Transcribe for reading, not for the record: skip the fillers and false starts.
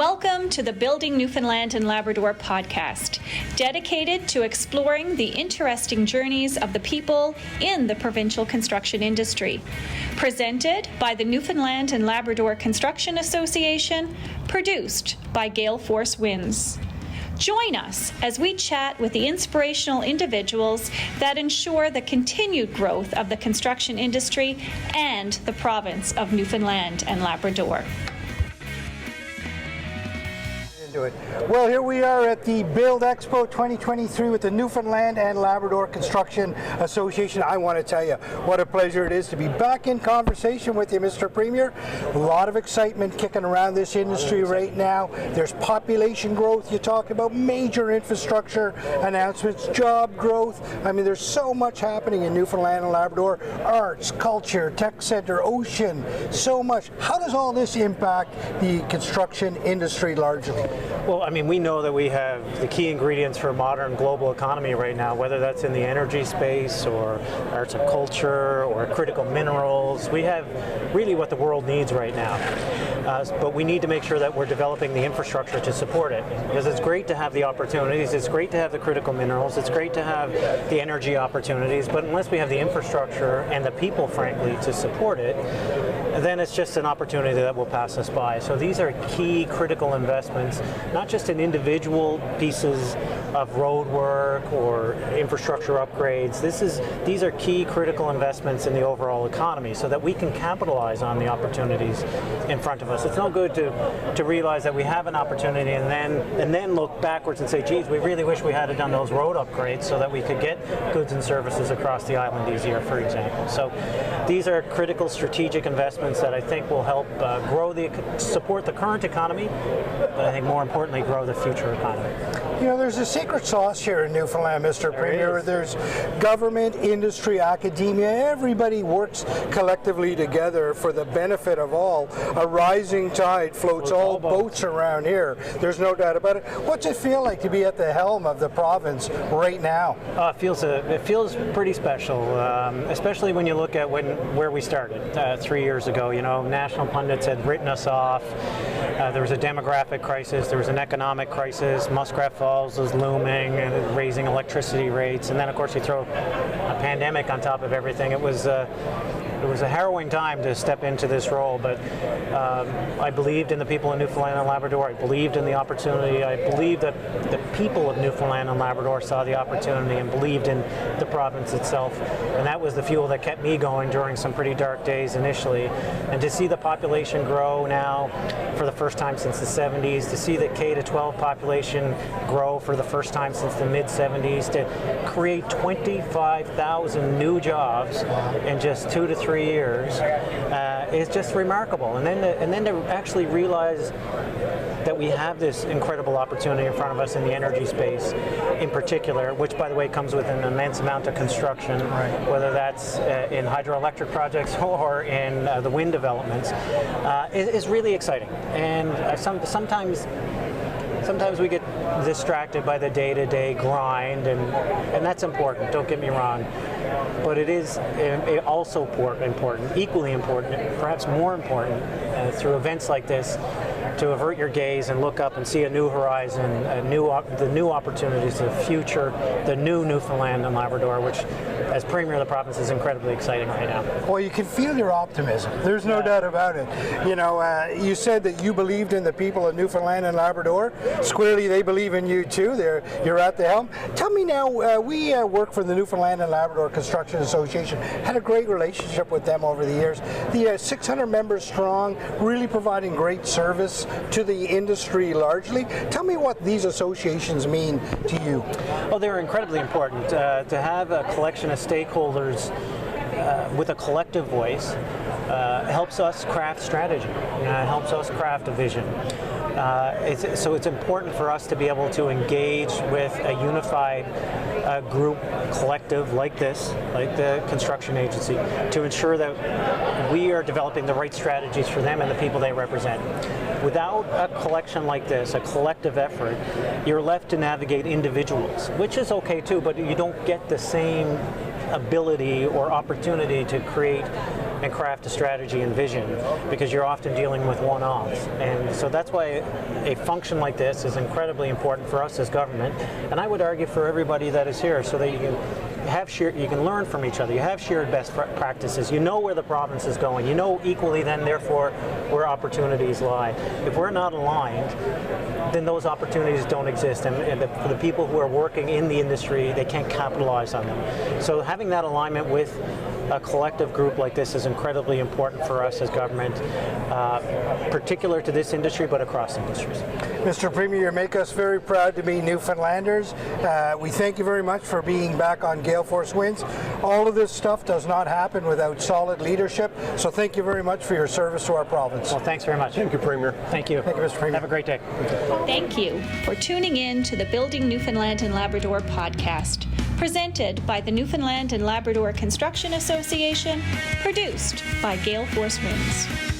Welcome to the Building Newfoundland and Labrador podcast, dedicated to exploring the interesting journeys of the people in the provincial construction industry. Presented by the Newfoundland and Labrador Construction Association, produced by Gale Force Winds. Join us as we chat with the inspirational individuals that ensure the continued growth of the construction industry and the province of Newfoundland and Labrador. Well, here we are at the Build Expo 2023 with the Newfoundland and Labrador Construction Association. I want to tell you what a pleasure it is to be back in conversation with you, Mr. Premier. A lot of excitement kicking around this industry right now. There's population growth. You talk about major infrastructure announcements, job growth. I mean, there's so much happening in Newfoundland and Labrador. Arts, culture, tech center, ocean, so much. How does all this impact the construction industry largely? Well, I mean, we know that we have the key ingredients for a modern global economy right now, whether that's in the energy space or arts and culture or critical minerals. We have really what the world needs right now. But we need to make sure that we're developing the infrastructure to support it. Because it's great to have the opportunities, it's great to have the critical minerals, it's great to have the energy opportunities, but unless we have the infrastructure and the people, frankly, to support it, then it's just an opportunity that will pass us by. So these are key critical investments, not just in individual pieces of road work or infrastructure upgrades. These are key critical investments in the overall economy so that we can capitalize on the opportunities in front of us. It's no good to realize that we have an opportunity and then look backwards and say, geez, we really wish we had done those road upgrades so that we could get goods and services across the island easier, for example. So these are critical strategic investments that I think will help support the current economy, but I think more importantly grow the future economy. You know, there's a secret sauce here in Newfoundland, Mr. Premier. There's government, industry, academia. Everybody works collectively together for the benefit of all. A rising tide floats all boats around here. There's no doubt about it. What's it feel like to be at the helm of the province right now? It feels pretty special, especially when you look at where we started 3 years ago. You know, national pundits had written us off. There was a demographic crisis. There was an economic crisis. Muskrat Falls was looming and raising electricity rates. And then, of course, you throw a pandemic on top of everything. It was a harrowing time to step into this role, but I believed in the people of Newfoundland and Labrador. I believed in the opportunity. I believed that the people of Newfoundland and Labrador saw the opportunity and believed in the province itself. And that was the fuel that kept me going during some pretty dark days initially. And to see the population grow now for the first time since the 70s, to see the K-12 population grow for the first time since the mid-70s, to create 25,000 new jobs in just 2 to 3 years is just remarkable. And then to actually realize that we have this incredible opportunity in front of us in the energy space in particular, which, by the way, comes with an immense amount of construction, whether that's in hydroelectric projects or in the wind developments, is really exciting. And sometimes we get distracted by the day-to-day grind, and that's important, don't get me wrong. But it is also important, equally important, perhaps more important, through events like this, to avert your gaze and look up and see a new horizon, the new opportunities, the future, the new Newfoundland and Labrador, which, as Premier of the province, is incredibly exciting right now. Well, you can feel your optimism. There's no doubt about it. You know, you said that you believed in the people of Newfoundland and Labrador. Squarely, they believe in you too. You're at the helm. Tell me now, we work for the Newfoundland and Labrador Construction Association. Had a great relationship with them over the years. The 600 members strong, really providing great service to the industry largely. Tell me what these associations mean to you. Well, they're incredibly important. To have a collection of stakeholders with a collective voice helps us craft strategy, helps us craft a vision. So it's important for us to be able to engage with a unified group, collective like this, like the construction agency, to ensure that we are developing the right strategies for them and the people they represent. Without a collection like this, a collective effort, you're left to navigate individuals, which is okay too, but you don't get the same ability or opportunity to create and craft a strategy and vision, because you're often dealing with one-offs. And so that's why a function like this is incredibly important for us as government, and I would argue for everybody that is here, so that you can learn from each other. You have shared best practices. You know where the province is going. You know equally then, therefore, where opportunities lie. If we're not aligned, then those opportunities don't exist, and for the people who are working in the industry, they can't capitalize on them. So having that alignment with a collective group like this is incredibly important for us as government, particular to this industry, but across industries. Mr. Premier, you make us very proud to be Newfoundlanders. We thank you very much for being back on Gale Force Winds. All of this stuff does not happen without solid leadership, so thank you very much for your service to our province. Well, thanks very much. Thank you, Premier. Thank you. Thank you, Mr. Premier. Have a great day. Thank you for tuning in to the Building Newfoundland and Labrador podcast, presented by the Newfoundland and Labrador Construction Association, produced by Gale Force Winds.